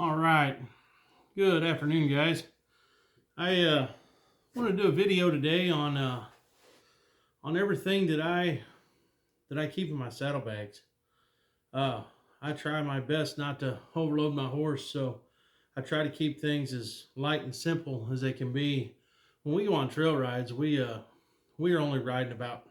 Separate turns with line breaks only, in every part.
All right. Good afternoon, guys. I want to do a video today on everything that I keep in my saddlebags. Uh, I try my best not to overload my horse, so I try to keep things as light and simple as they can be. When we go on trail rides, we are only riding about,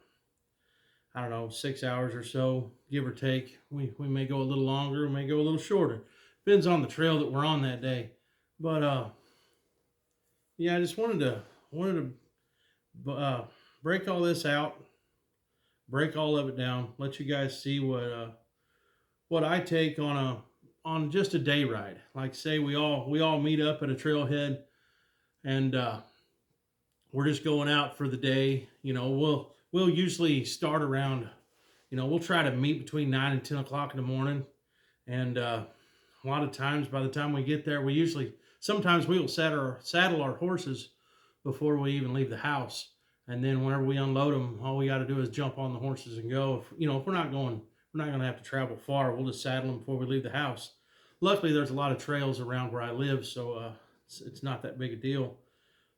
I don't know, 6 hours or so, give or take. We may go a little longer, we may go a little shorter. Depends on the trail that we're on that day. But yeah, I just wanted to break all this out, break all of it down, let you guys see what I take on just a day ride. Like say we all meet up at a trailhead, and we're just going out for the day. We'll usually start around. We'll try to meet between 9 and 10 o'clock in the morning, and a lot of times by the time we get there, sometimes we will saddle our horses before we even leave the house. And then whenever we unload them, all we got to do is jump on the horses and go. If we're not going to have to travel far. We'll just saddle them before we leave the house. Luckily, there's a lot of trails around where I live, so it's not that big a deal.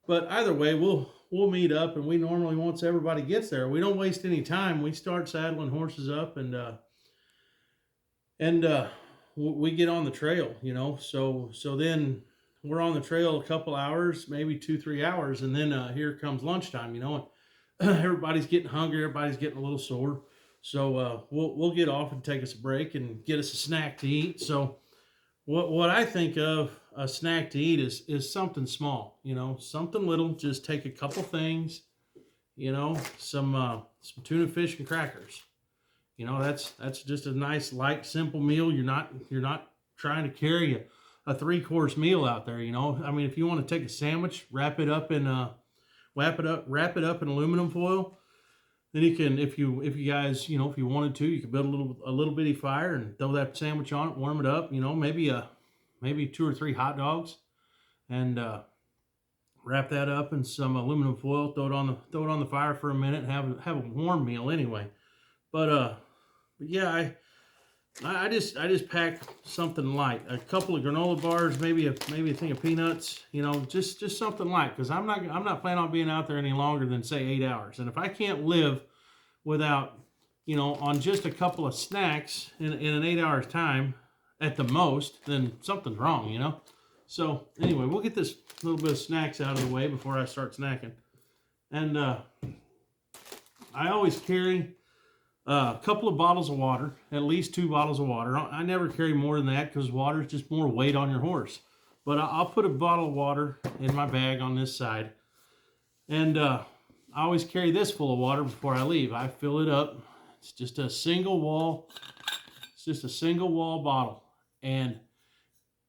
But either way, we'll meet up, and we normally, once everybody gets there, we don't waste any time. We start saddling horses up, and we get on the trail. So then we're on the trail a couple hours, maybe 2-3 hours, and then here comes lunchtime. Everybody's getting hungry, everybody's getting a little sore, so we'll get off and take us a break and get us a snack to eat. So what I think of a snack to eat is something small, something little. Just take a couple things, some tuna fish and crackers. That's just a nice light simple meal. You're not trying to carry a 3-course meal out there. I mean, if you want to take a sandwich, wrap it up in aluminum foil. Then you can, if you guys, if you wanted to, you could build a little bitty fire and throw that sandwich on it, warm it up. Maybe 2 or 3 hot dogs, and wrap that up in some aluminum foil. Throw it on the fire for a minute and have a warm meal anyway. But yeah, I just pack something light, a couple of granola bars, maybe a thing of peanuts, just something light, because I'm not planning on being out there any longer than say 8 hours. And if I can't live without, on just a couple of snacks in an 8 hours time at the most, then something's wrong. So anyway, we'll get this little bit of snacks out of the way before I start snacking. And I always carry a couple of bottles of water, at least 2 bottles of water. I never carry more than that because water is just more weight on your horse. But I'll put a bottle of water in my bag on this side. And I always carry this full of water before I leave. I fill it up. It's just a single wall bottle. And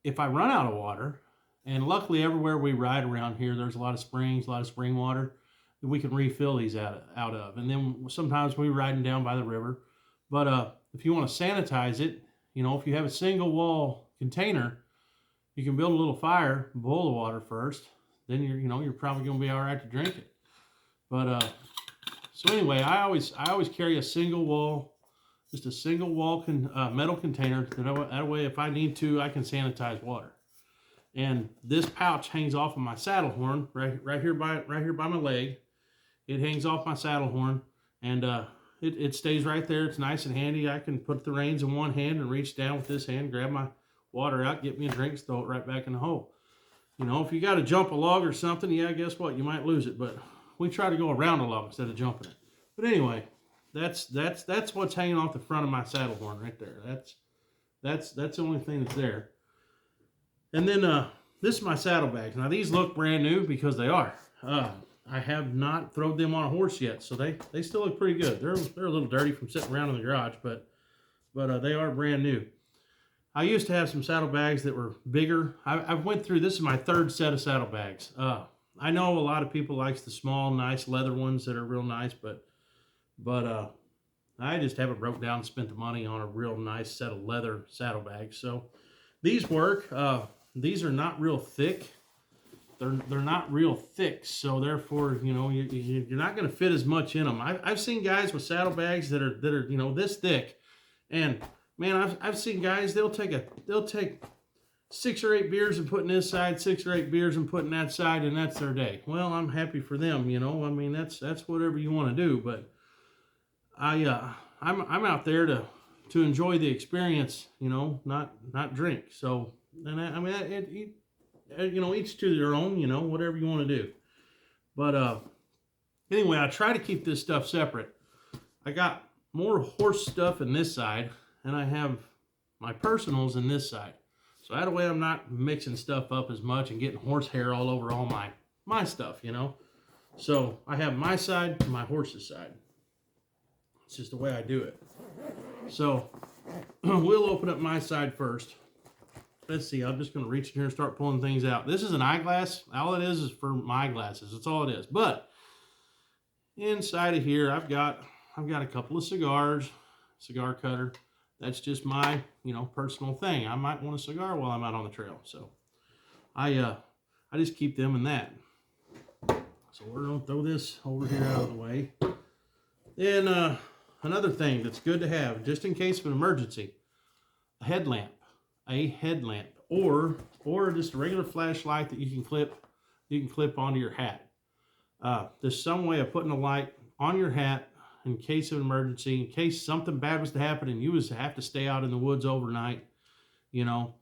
if I run out of water, and luckily everywhere we ride around here, there's a lot of springs, a lot of spring water that we can refill these out of. And then sometimes we're riding down by the river. But if you want to sanitize it, if you have a single wall container, you can build a little fire, boil the water first. Then you're probably going to be all right to drink it. But so anyway, I always carry a single wall metal container. That way, if I need to, I can sanitize water. And this pouch hangs off of my saddle horn right here by my leg. It hangs off my saddle horn, and it stays right there. It's nice and handy. I can put the reins in one hand and reach down with this hand, grab my water out, get me a drink, throw it right back in the hole. If you got to jump a log or something, yeah, guess what? You might lose it, but we try to go around a log instead of jumping it. But anyway, that's what's hanging off the front of my saddle horn right there. That's the only thing that's there. And then this is my saddlebags. Now these look brand new because they are. I have not thrown them on a horse yet, so they still look pretty good. They're a little dirty from sitting around in the garage, but they are brand new. I used to have some saddlebags that were bigger. I've went through, this is my 3rd set of saddlebags. I know a lot of people likes the small, nice leather ones that are real nice, but I just haven't broke down and spent the money on a real nice set of leather saddlebags. So these work. These are not real thick. They're not real thick, so therefore, you're not going to fit as much in them. I've seen guys with saddlebags that are this thick, and man, I've seen guys, they'll take 6 or 8 beers and putting this side, 6 or 8 beers and putting that side, and that's their day. Well, I'm happy for them, you know. I mean, that's whatever you want to do, but I'm out there to enjoy the experience, you know, not drink. So, and I mean, you know, each to their own, you know, whatever you want to do. But anyway, I try to keep this stuff separate. I got more horse stuff in this side, and I have my personals in this side. So that way I'm not mixing stuff up as much and getting horse hair all over all my stuff, you know. So I have my side and my horse's side. It's just the way I do it. So we'll open up my side first. Let's see, I'm just going to reach in here and start pulling things out. This is an eyeglass. All it is for my glasses. That's all it is. But inside of here, I've got a couple of cigars, cigar cutter. That's just my, you know, personal thing. I might want a cigar while I'm out on the trail. So I just keep them in that. So we're going to throw this over here out of the way. Then another thing that's good to have, just in case of an emergency, a headlamp, or just a regular flashlight that you can clip onto your hat. There's some way of putting a light on your hat in case of an emergency, in case something bad was to happen and you was to have to stay out in the woods overnight, you know,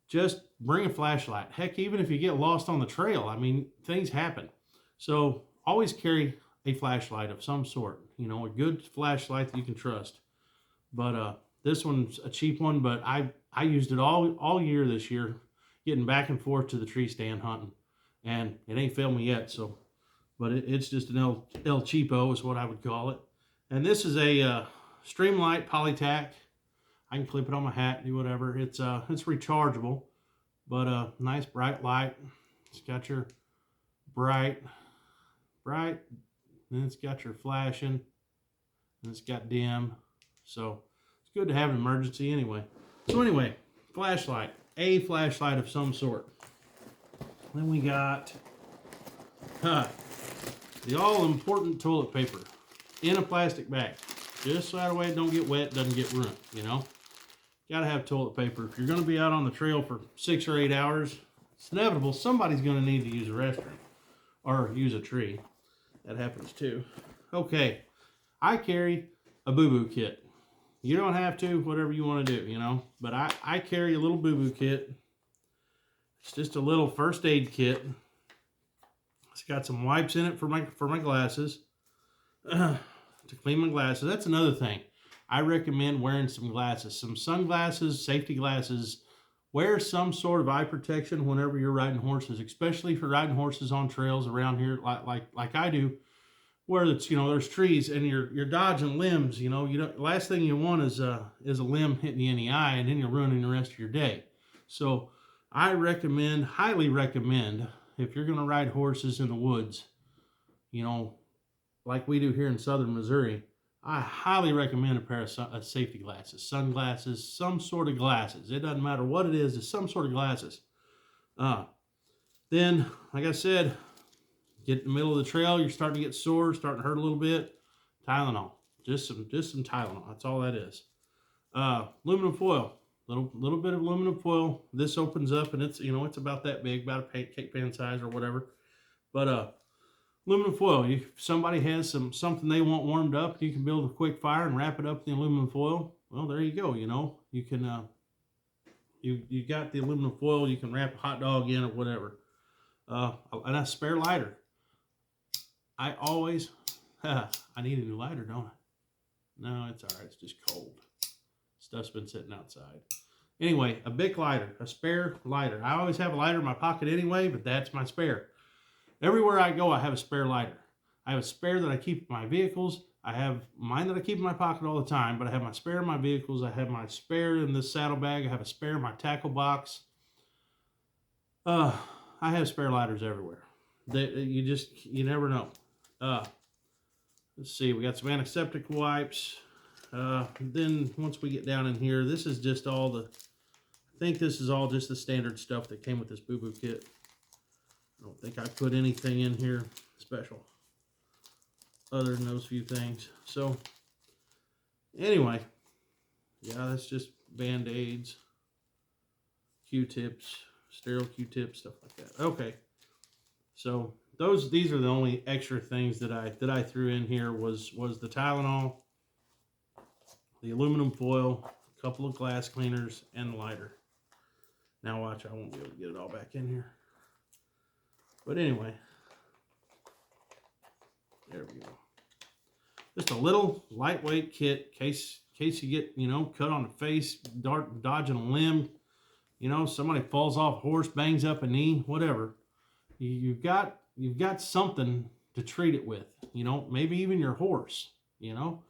just bring a flashlight. Heck, even if you get lost on the trail, I mean, things happen. So always carry a flashlight of some sort, you know, a good flashlight that you can trust. But this one's a cheap one, but I used it all year this year, getting back and forth to the tree stand hunting, and it ain't failed me yet. So, but it's just an El Cheapo is what I would call it. And this is a Streamlight Polytac. I can clip it on my hat, do whatever. It's rechargeable, but nice bright light. It's got your bright, then it's got your flashing, and it's got dim. So it's good to have an emergency anyway. So anyway, flashlight, a flashlight of some sort. Then we got the all-important toilet paper in a plastic bag, just so that way it don't get wet, doesn't get ruined, you know. Got to have toilet paper. If you're going to be out on the trail for 6 or 8 hours, it's inevitable somebody's going to need to use a restroom or use a tree. That happens too. Okay, I carry a boo-boo kit. You don't have to, whatever you want to do, you know. But I carry a little boo-boo kit. It's just a little first aid kit. It's got some wipes in it for my glasses. To clean my glasses. That's another thing. I recommend wearing some glasses, some sunglasses, safety glasses. Wear some sort of eye protection whenever you're riding horses, especially if you're riding horses on trails around here like I do, where it's, you know, there's trees and you're dodging limbs. You know, last thing you want is a limb hitting you in the eye, and then you're ruining the rest of your day. So I highly recommend, if you're going to ride horses in the woods, you know, like we do here in southern Missouri, I highly recommend a pair of safety glasses, sunglasses, some sort of glasses. It doesn't matter what it is, it's some sort of glasses. Then, like I said, get in the middle of the trail, you're starting to get sore, starting to hurt a little bit, Tylenol. Just some Tylenol, that's all that is. Aluminum foil, little bit of aluminum foil. This opens up and it's, you know, it's about that big, about a cake pan size or whatever. But aluminum foil. If somebody has something they want warmed up, you can build a quick fire and wrap it up in the aluminum foil. Well, there you go. You know, you can you got the aluminum foil. You can wrap a hot dog in or whatever. And a spare lighter. I always I need a new lighter, don't I? No, it's all right. It's just cold. Stuff's been sitting outside. Anyway, a Bic lighter, a spare lighter. I always have a lighter in my pocket anyway, but that's my spare. Everywhere I go, I have a spare lighter. I have a spare that I keep in my vehicles. I have mine that I keep in my pocket all the time, but I have my spare in my vehicles. I have my spare in this saddlebag. I have a spare in my tackle box. I have spare lighters everywhere. You never know. Let's see, we got some antiseptic wipes. Then once we get down in here, this is just all I think this is all just the standard stuff that came with this boo-boo kit. I don't think I put anything in here special other than those few things. So anyway, yeah, that's just Band-Aids, Q-tips, sterile Q-tips, stuff like that. Okay, so these are the only extra things that I threw in here was the Tylenol, the aluminum foil, a couple of glass cleaners, and the lighter. Now watch, I won't be able to get it all back in here. But anyway, there we go. Just a little lightweight kit in case you get, you know, cut on the face, dodging a limb, you know, somebody falls off a horse, bangs up a knee, whatever. You've got something to treat it with, you know, maybe even your horse, you know.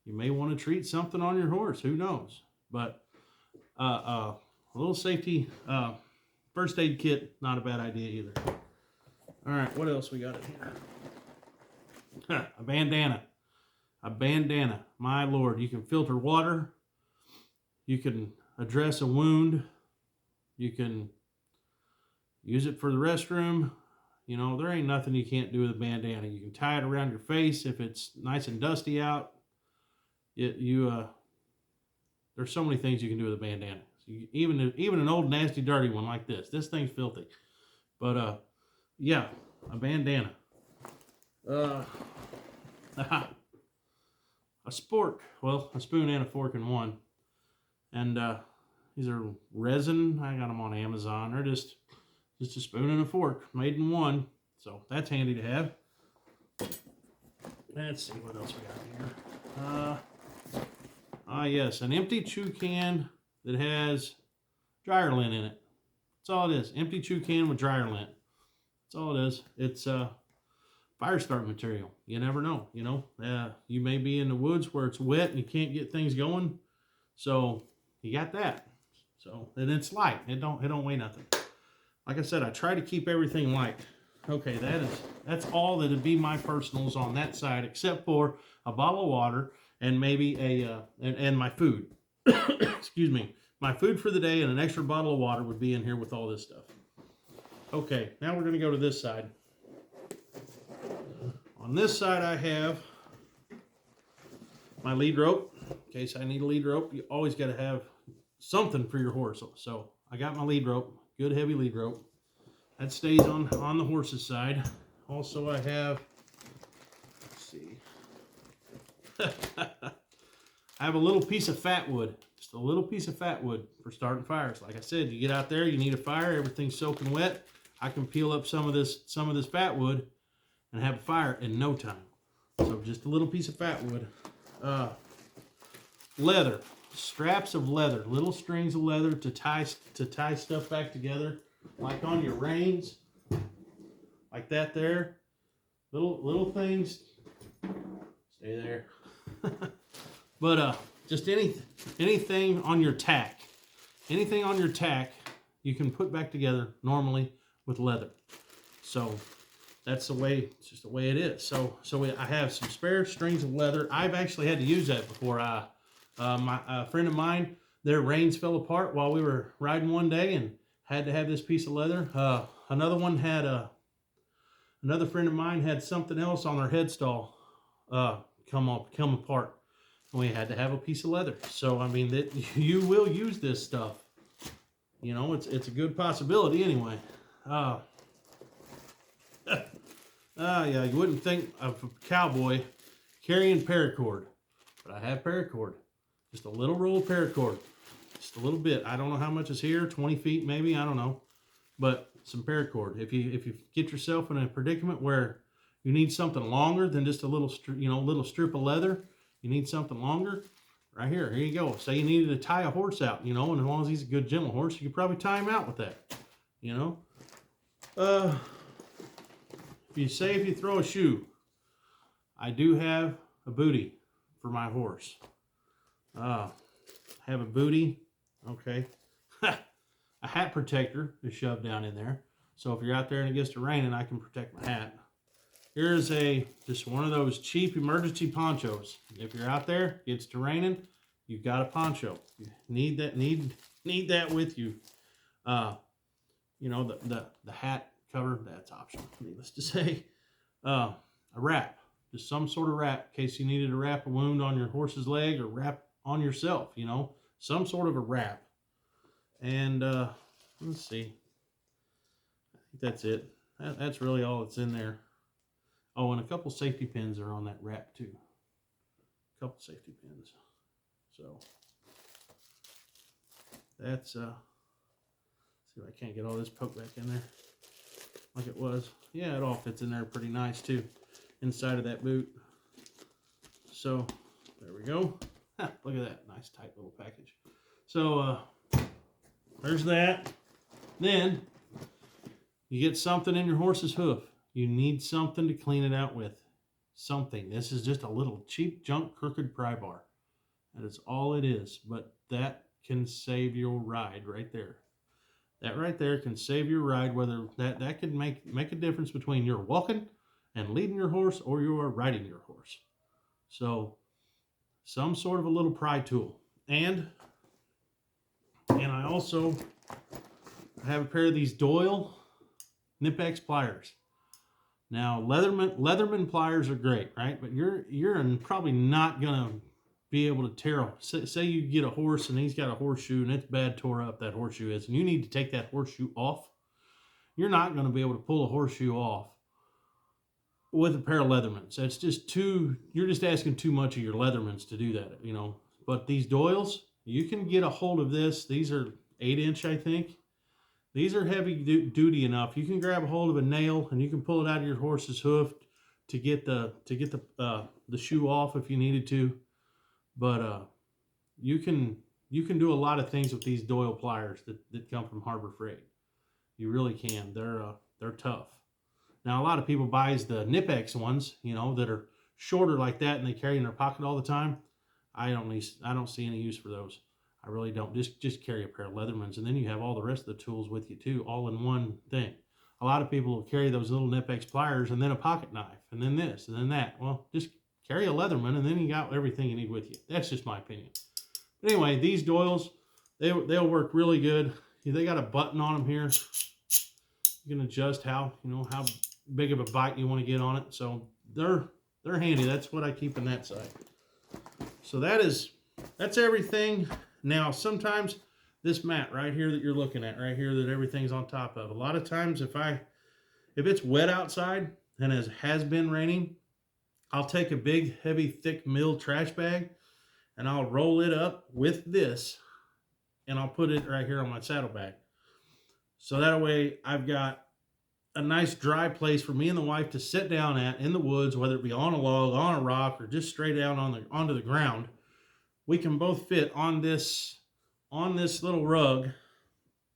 You may want to treat something on your horse, who knows. But a little safety first aid kit, not a bad idea either. All right, what else we got in here? A bandana. A bandana. My Lord, you can filter water. You can address a wound. You can use it for the restroom. You know, there ain't nothing you can't do with a bandana. You can tie it around your face if it's nice and dusty out. There's so many things you can do with a bandana. Even an old nasty dirty one like this. This thing's filthy. But yeah, a bandana. A spork. Well, a spoon and a fork in one. And these are resin. I got them on Amazon. They're just a spoon and a fork made in one. So that's handy to have. Let's see what else we got here. Yes, an empty chew can that has dryer lint in it. That's all it is. Empty chew can with dryer lint. That's all it is. It's fire start material. You never know, you know. You may be in the woods where it's wet and you can't get things going. So you got that. So, and it's light. It don't weigh nothing. Like I said, I try to keep everything light. Okay, that's all that'd be my personals on that side, except for a bottle of water and maybe and my food. Excuse me. My food for the day and an extra bottle of water would be in here with all this stuff. Okay, now we're going to go to this side. On this side, I have my lead rope. In case I need a lead rope, you always got to have something for your horse. So I got my lead rope, good heavy lead rope. That stays on the horse's side. Also, I have, let's see, I have a little piece of fat wood. Just a little piece of fat wood for starting fires. Like I said, you get out there, you need a fire, everything's soaking wet. I can peel up some of this fat wood and have a fire in no time. So just a little piece of fat wood. Leather, straps of leather, little strings of leather to tie stuff back together, like on your reins, like that there. Little things. Stay there. But just anything on your tack, anything on your tack, you can put back together normally with leather. So that's the way. It's just the way it is. So I have some spare strings of leather. I've actually had to use that before. A friend of mine, their reins fell apart while we were riding one day, and had to have this piece of leather. Another friend of mine had something else on their headstall come apart. We had to have a piece of leather. So I mean that you will use this stuff. You know, it's a good possibility anyway. Yeah, you wouldn't think of a cowboy carrying paracord, but I have paracord. Just a little roll of paracord. Just a little bit. I don't know how much is here, 20 feet maybe, I don't know. But some paracord. If you get yourself in a predicament where you need something longer than just a little strip of leather, you need something longer, right here you go. Say you needed to tie a horse out, you know, and as long as he's a good gentle horse, you could probably tie him out with that, you know. If you throw a shoe, I do have a booty for my horse. I have a booty, okay. A hat protector is shoved down in there. So if you're out there and it gets to raining, I can protect my hat. Here's just one of those cheap emergency ponchos. If you're out there, it gets to raining, you've got a poncho. You need that with you. You know, the hat cover, that's optional, needless to say. A wrap, just some sort of wrap in case you needed to wrap a wound on your horse's leg or wrap on yourself, you know, some sort of a wrap. And let's see. I think that's it. That's really all that's in there. Oh, and a couple safety pins are on that wrap too. A couple safety pins. So that's see if I can't get all this poked back in there like it was. Yeah, it all fits in there pretty nice too, inside of that boot. So there we go. Look at that nice tight little package. So there's that. Then you get something in your horse's hoof. You need something to clean it out with. Something. This is just a little cheap junk crooked pry bar. That is all it is. But that can save your ride right there. That right there can save your ride. Whether that could make a difference between you're walking and leading your horse or you are riding your horse. So some sort of a little pry tool. And I also have a pair of these Doyle Knipex pliers. Now, Leatherman pliers are great, right? But you're probably not gonna be able to tear. Say you get a horse and he's got a horseshoe and it's bad tore up, that horseshoe is, and you need to take that horseshoe off. You're not gonna be able to pull a horseshoe off with a pair of Leathermans. That's just too. You're just asking too much of your Leathermans to do that, you know. But these Doyles, you can get a hold of this. These are 8-inch, I think. These are heavy duty enough. You can grab a hold of a nail and you can pull it out of your horse's hoof to get the shoe off if you needed to. But you can do a lot of things with these Doyle pliers that come from Harbor Freight. You really can. They're tough. Now a lot of people buys the Knipex ones, you know, that are shorter like that and they carry in their pocket all the time. I don't see any use for those. I really don't. Just carry a pair of Leathermans, and then you have all the rest of the tools with you too, all in one thing. A lot of people will carry those little Knipex pliers and then a pocket knife, and then this, and then that. Well, just carry a Leatherman, and then you got everything you need with you. That's just my opinion. But anyway, these Doyles, they'll work really good. They got a button on them here. You can adjust how big of a bite you want to get on it. So they're handy. That's what I keep on that side. So that's everything. Now, sometimes this mat right here that you're looking at right here that everything's on top of, a lot of times if it's wet outside and it has been raining, I'll take a big, heavy, thick mill trash bag and I'll roll it up with this and I'll put it right here on my saddlebag. So that way I've got a nice dry place for me and the wife to sit down at in the woods, whether it be on a log, on a rock, or just straight down onto the ground. We can both fit on this little rug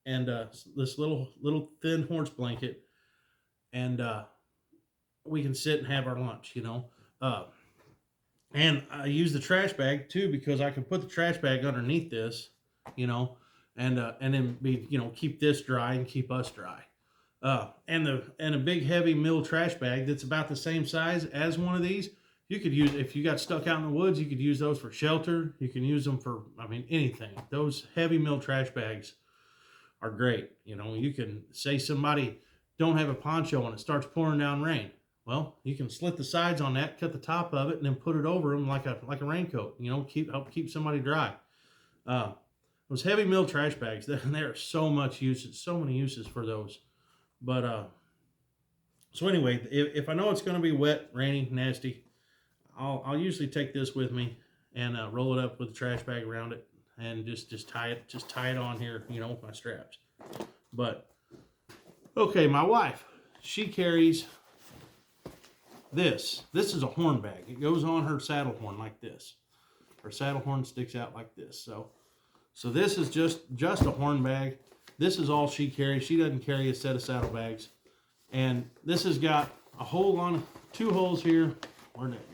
and this little thin horse blanket, and we can sit and have our lunch, you know. And I use the trash bag too because I can put the trash bag underneath this, you know, and then keep this dry and keep us dry. And a big heavy mill trash bag that's about the same size as one of these. You could use, if you got stuck out in the woods, you could use those for shelter. You can use them for, anything. Those heavy mill trash bags are great. You know, you can say somebody don't have a poncho and it starts pouring down rain. Well, you can slit the sides on that, cut the top of it, and then put it over them like a raincoat. You know, help keep somebody dry. Those heavy mill trash bags, there are so many uses for those. But so anyway, if I know it's going to be wet, rainy, nasty, I'll usually take this with me and roll it up with a trash bag around it and just tie it on here, you know, with my straps. But okay, my wife, she carries this. This is a horn bag. It goes on her saddle horn like this. Her saddle horn sticks out like this. So this is just a horn bag. This is all she carries. She doesn't carry a set of saddlebags. And this has got a hole on, 2 holes here. Where'd that go?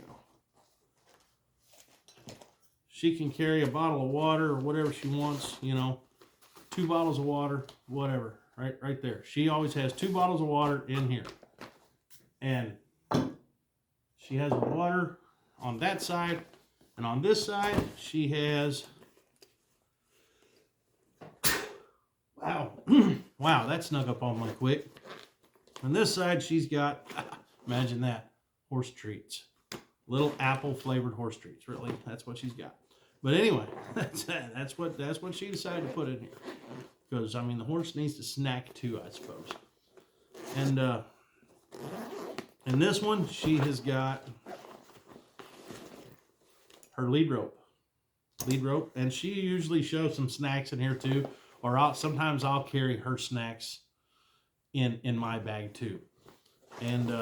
She can carry a bottle of water or whatever she wants, you know, 2 bottles of water, whatever, right there. She always has 2 bottles of water in here. And she has water on that side. And on this side, she has, wow, that snuck up on me quick. On this side, she's got, imagine that, horse treats. Little apple flavored horse treats, really. That's what she's got. But anyway, that's what she decided to put in here. because I mean the horse needs to snack too, I suppose. And this one, she has got her lead rope, and she usually shows some snacks in here too, or sometimes I'll carry her snacks in my bag too. And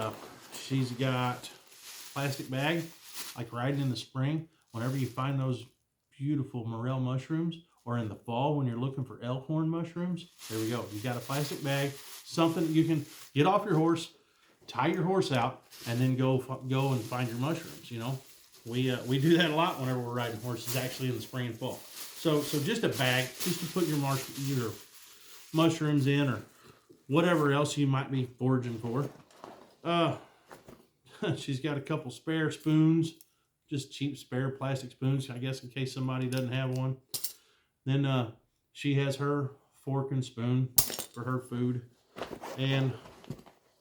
she's got plastic bag, like riding in the spring, whenever you find those beautiful morel mushrooms, or in the fall when you're looking for elkhorn mushrooms. There we go. You got a plastic bag, something you can get off your horse, tie your horse out, and then go and find your mushrooms. You know, we do that a lot whenever we're riding horses, actually in the spring and fall. So just a bag, just to put your mushrooms in, or whatever else you might be foraging for. She's got a couple spare spoons, just cheap spare plastic spoons, I guess, in case somebody doesn't have one. Then she has her fork and spoon for her food. And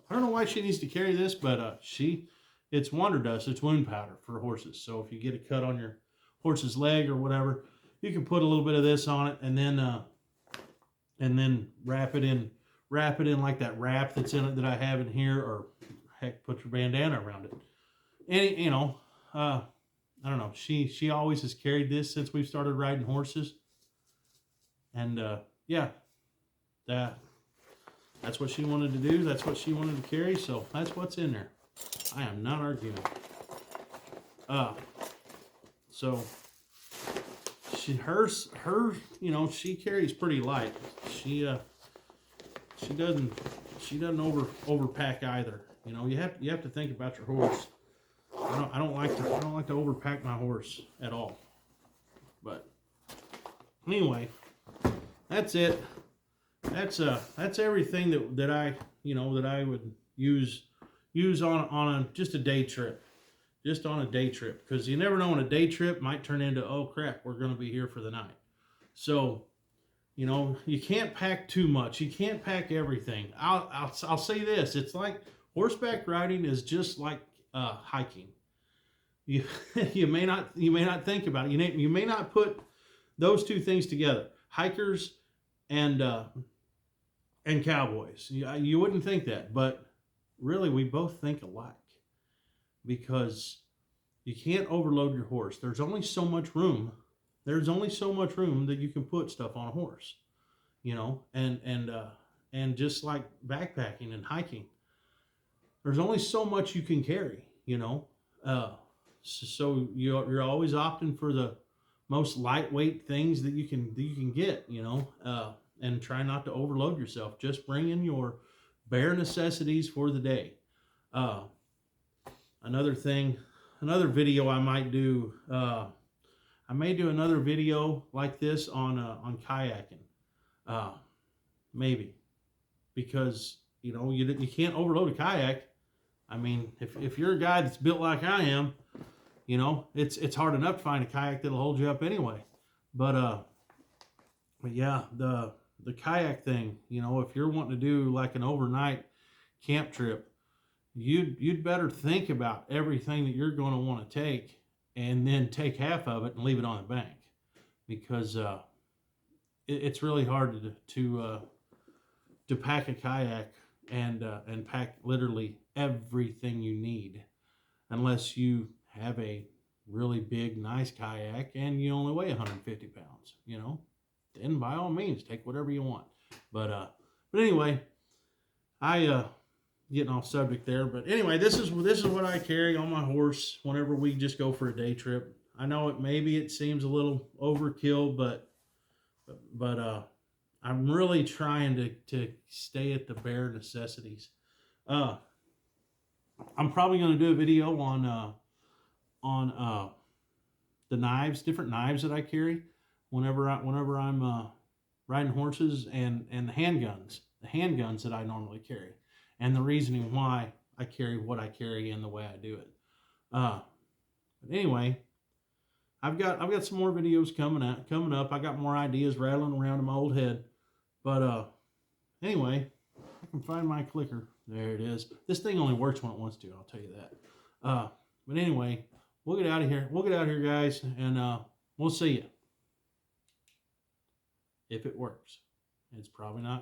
I don't know why she needs to carry this, but it's Wonder Dust, it's wound powder for horses. So if you get a cut on your horse's leg or whatever, you can put a little bit of this on it, and then wrap it in like that wrap that's in it that I have in here, or heck, put your bandana around it. And you know, I don't know. She always has carried this since we've started riding horses, and yeah, that's what she wanted to do. That's what she wanted to carry. So that's what's in there. I am not arguing. So her you know, she carries pretty light. She doesn't overpack either. You know, you have to think about your horse. I don't like to overpack my horse at all. But anyway, that's it. That's everything that I would use on just a day trip. Just on a day trip, because you never know when a day trip might turn into, oh crap, we're going to be here for the night. So, you know, you can't pack too much. You can't pack everything. I'll say this: it's like horseback riding is just like hiking. You you may not think about it. You may not put those two things together: hikers and cowboys. You wouldn't think that, but really, we both think alike. Because you can't overload your horse. There's only so much room. There's only so much room that you can put stuff on a horse, you know. And just like backpacking and hiking, there's only so much you can carry, you know. So you're always opting for the most lightweight things that you can get, you know. And try not to overload yourself. Just bring in your bare necessities for the day. Another video I might do, I may do another video like this on kayaking, maybe, because you know you can't overload a kayak. I mean, if you're a guy that's built like I am, you know it's hard enough to find a kayak that'll hold you up anyway. But yeah, the kayak thing, you know, if you're wanting to do like an overnight camp trip, you'd better think about everything that you're going to want to take, and then take half of it and leave it on the bank, because it's really hard to pack a kayak and pack literally everything you need, unless you have a really big, nice kayak and you only weigh 150 pounds. You know, then by all means take whatever you want. But anyway, getting off subject there, but anyway, this is what I carry on my horse whenever we just go for a day trip. I know it seems a little overkill, but I'm really trying to stay at the bare necessities. I'm probably going to do a video on the knives, different knives that I carry whenever I'm riding horses, and the handguns that I normally carry, and the reasoning why I carry what I carry and the way I do it. But anyway, I've got some more videos coming up. I got more ideas rattling around in my old head. But anyway, I can find my clicker. There it is. This thing only works when it wants to, I'll tell you that. But anyway, we'll get out of here. We'll get out of here, guys, and we'll see you if it works. It's probably not